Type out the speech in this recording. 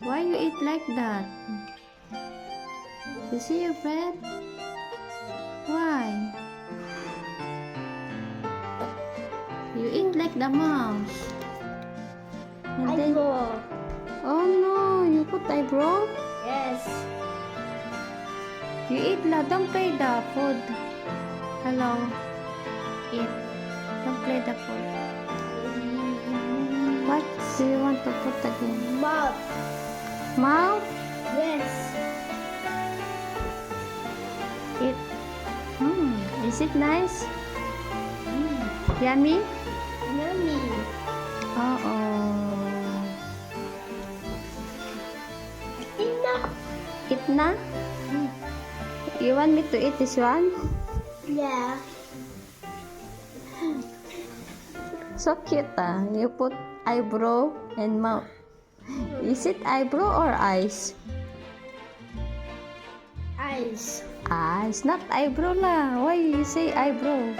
Why you eat like that? You see your friend? Why? You eat like the mouse. And then, Eyebrow. oh no, you put eyebrow? Yes. You eat la, don't play the food. Hello. Eat. Don't play the food. What do you want to put again? Mouth. Mouth? Yes. Eat. Is it nice? Yummy? Yummy. Uh-oh. Enough. Eat na? You want me to eat this one? Yeah. So cute ah. You put eyebrow and mouth. Is it eyebrow or eyes? Eyes. Eyes, not eyebrow lah. Why you say eyebrow?